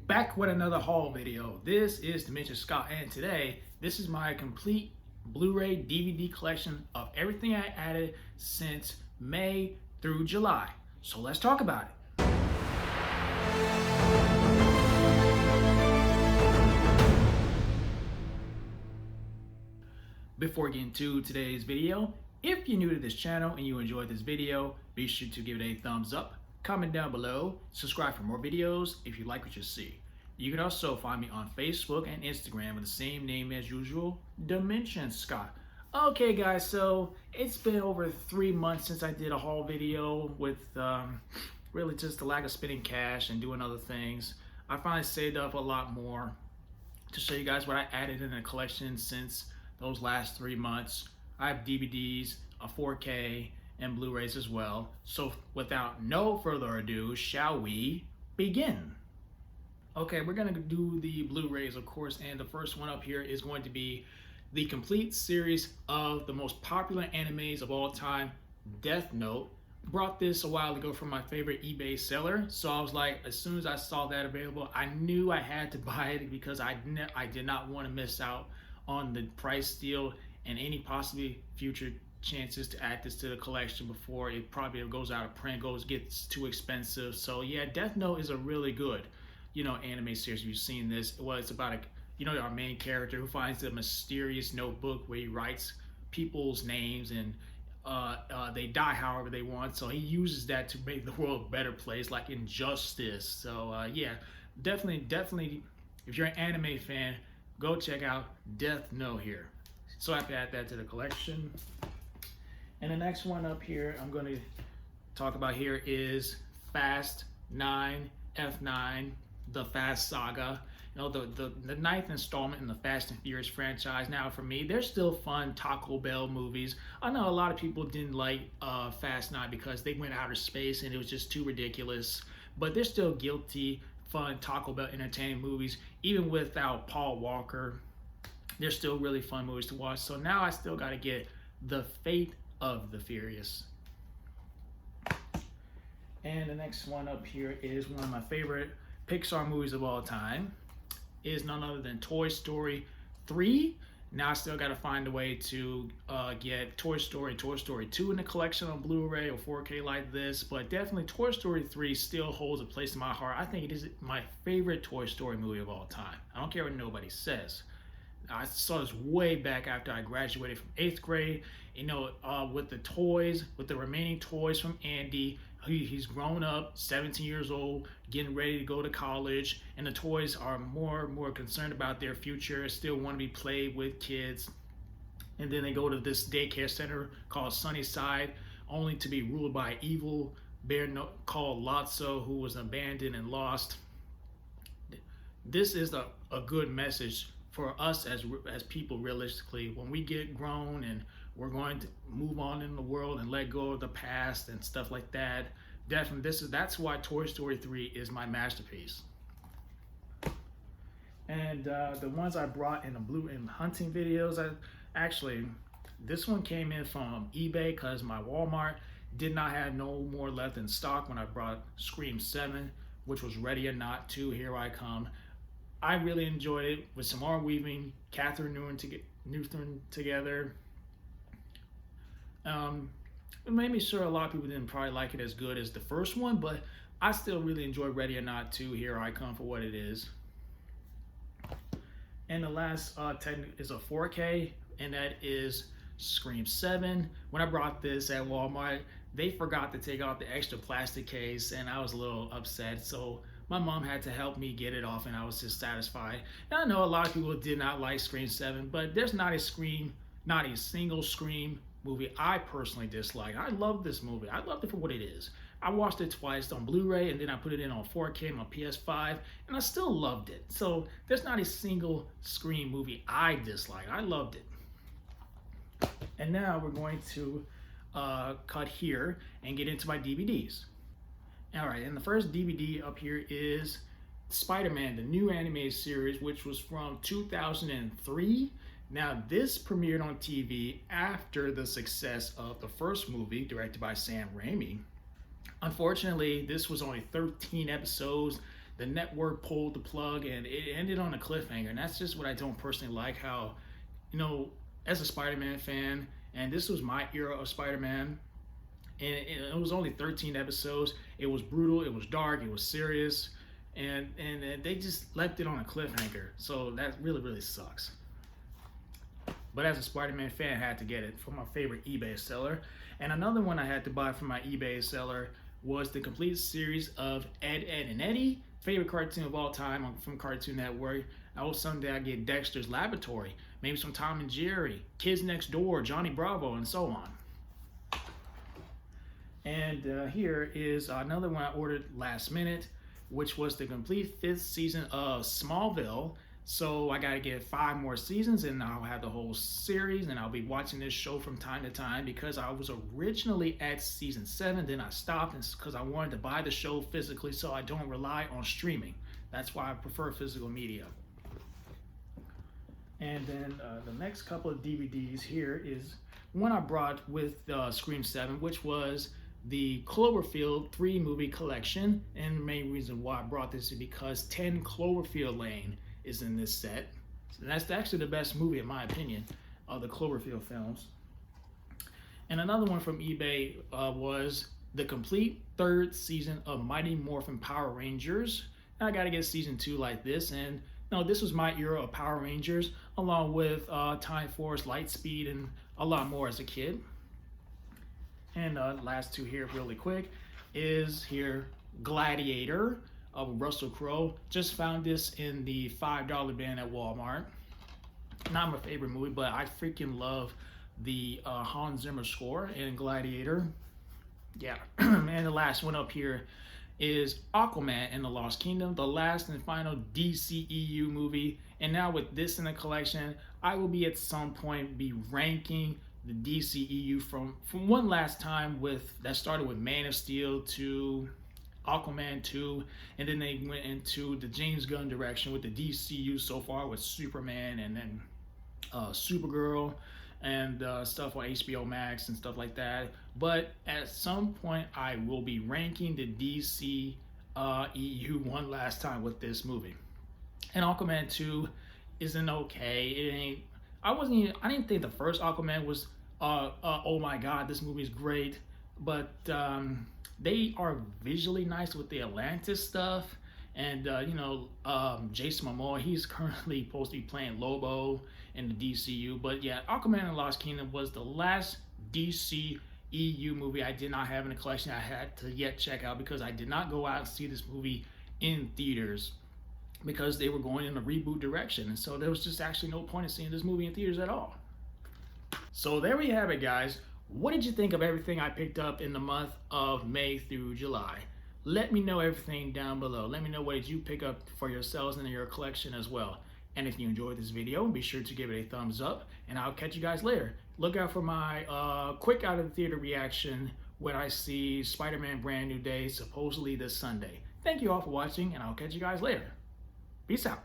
Back with another haul video. This is Dimension Scott, and today this is my complete Blu-ray DVD collection of everything I added since May through July. So let's talk about it. Before getting to today's video, if you're new to this channel and you enjoyed this video, be sure to give it a thumbs up, comment down below, subscribe for more videos if you like what you see. You can also find me on Facebook and Instagram with the same name as usual, Dimension Scott. Okay guys, so it's been over 3 months since I did a haul video with really just the lack of spending cash and doing other things. I finally saved up a lot more to show you guys what I added in the collection since those last 3 months. I have DVDs, a 4K, and Blu-rays as well. So without no further ado, shall we begin? Okay, we're gonna do the Blu-rays, of course, and the first one up here is going to be the complete series of the most popular animes of all time, Death Note. Brought this a while ago from my favorite eBay seller, so I was like, as soon as I saw that available, I knew I had to buy it because I did not want to miss out on the price deal and any possibly future chances to add this to the collection before it probably goes out of print, gets too expensive. So yeah, Death Note is a really good, anime series. You've seen this. Well, it's about our main character who finds a mysterious notebook where he writes people's names and they die however they want. So he uses that to make the world a better place, like Injustice. So yeah, definitely, if you're an anime fan, go check out Death Note here. So I have to add that to the collection. And the next one up here I'm going to talk about here is Fast 9, F9, the Fast Saga. The ninth installment in the Fast and Furious franchise. Now for me, they're still fun Taco Bell movies. I know a lot of people didn't like Fast 9 because they went outer space and it was just too ridiculous. But they're still guilty, fun Taco Bell entertaining movies. Even without Paul Walker, they're still really fun movies to watch. So now I still got to get The Fate of the Furious. And the next one up here is one of my favorite Pixar movies of all time. Is none other than Toy Story 3. Now I still got to find a way to get Toy Story and Toy Story 2 in the collection on Blu-ray or 4K like this, but definitely Toy Story 3 still holds a place in my heart. I think it is my favorite Toy Story movie of all time. I don't care what nobody says. I saw this way back after I graduated from 8th grade, with the toys, with the remaining toys from Andy. He's grown up, 17 years old, getting ready to go to college, and the toys are more and more concerned about their future, still want to be played with kids. And then they go to this daycare center called Sunnyside, only to be ruled by an evil bear called Lotso, who was abandoned and lost. This is a good message for us as people, realistically. When we get grown and we're going to move on in the world and let go of the past and stuff like that, definitely that's why Toy Story 3 is my masterpiece. And the ones I brought in the hunting videos, this one came in from eBay because my Walmart did not have no more left in stock when I brought Scream 7, which was Ready or Not 2, Here I Come. I really enjoyed it with Samara Weaving, Catherine Newton together. It made me sure a lot of people didn't probably like it as good as the first one, but I still really enjoy Ready or Not 2, Here I Come for what it is. And the last is a 4K, and that is Scream 7. When I brought this at Walmart, they forgot to take off the extra plastic case, and I was a little upset. So my mom had to help me get it off, and I was just satisfied. And I know a lot of people did not like Scream 7, but there's not a single Scream movie I personally dislike. I love this movie. I loved it for what it is. I watched it twice on Blu-ray, and then I put it in on 4K on PS5, and I still loved it. So there's not a single Scream movie I dislike. I loved it. And now we're going to cut here and get into my DVDs. All right, and the first DVD up here is Spider-Man, the new anime series, which was from 2003. Now, this premiered on TV after the success of the first movie, directed by Sam Raimi. Unfortunately, this was only 13 episodes, the network pulled the plug and it ended on a cliffhanger. And that's just what I don't personally like. How, you know, as a Spider-Man fan, and this was my era of Spider-Man, and it was only 13 episodes. It was brutal, it was dark, it was serious, and they just left it on a cliffhanger. So that really sucks. But as a Spider-Man fan, I had to get it from my favorite eBay seller. And another one I had to buy from my eBay seller was the complete series of Ed, Ed and Eddie, favorite cartoon of all time from Cartoon Network. I hope someday I get Dexter's Laboratory, maybe some Tom and Jerry, Kids Next Door, Johnny Bravo, and so on. And here is another one I ordered last minute, which was the complete 5th season of Smallville. So I gotta get 5 more seasons and I'll have the whole series, and I'll be watching this show from time to time because I was originally at season 7, then I stopped because I wanted to buy the show physically so I don't rely on streaming. That's why I prefer physical media. And then the next couple of DVDs here is one I brought with Scream 7, which was the Cloverfield 3 movie collection. And the main reason why I brought this is because 10 Cloverfield Lane is in this set. And that's actually the best movie in my opinion of the Cloverfield films. And another one from eBay was the complete 3rd season of Mighty Morphin Power Rangers. I gotta get season 2 like this. And no, this was my era of Power Rangers, along with Time Force, Lightspeed, and a lot more as a kid. And last 2 here really quick is here Gladiator of Russell Crowe. Just found this in the $5 bin at Walmart. Not my favorite movie, but I freaking love the Hans Zimmer score in Gladiator. Yeah, and the last one up here is Aquaman and the Lost Kingdom, the last and final DCEU movie. And now with this in the collection, I will be at some point be ranking the DCEU from one last time that started with Man of Steel to Aquaman 2, and then they went into the James Gunn direction with the DCU so far with Superman and then Supergirl and stuff on HBO Max and stuff like that. But at some point I will be ranking the DC EU one last time with this movie. And Aquaman 2 isn't okay. It ain't. I didn't think the first Aquaman was oh my god, this movie is great. But they are visually nice with the Atlantis stuff. And Jason Momoa, he's currently supposed to be playing Lobo in the DCU. But yeah, Aquaman and Lost Kingdom was the last DC EU movie I did not have in the collection I had to yet check out, because I did not go out and see this movie in theaters because they were going in a reboot direction. And so there was just actually no point in seeing this movie in theaters at all. So there we have it, guys. What did you think of everything I picked up in the month of May through July? Let me know everything down below. Let me know what did you pick up for yourselves and in your collection as well. And if you enjoyed this video, be sure to give it a thumbs up, and I'll catch you guys later. Look out for my quick out of the theater reaction when I see Spider-Man Brand New Day, supposedly this Sunday. Thank you all for watching, and I'll catch you guys later. Peace out.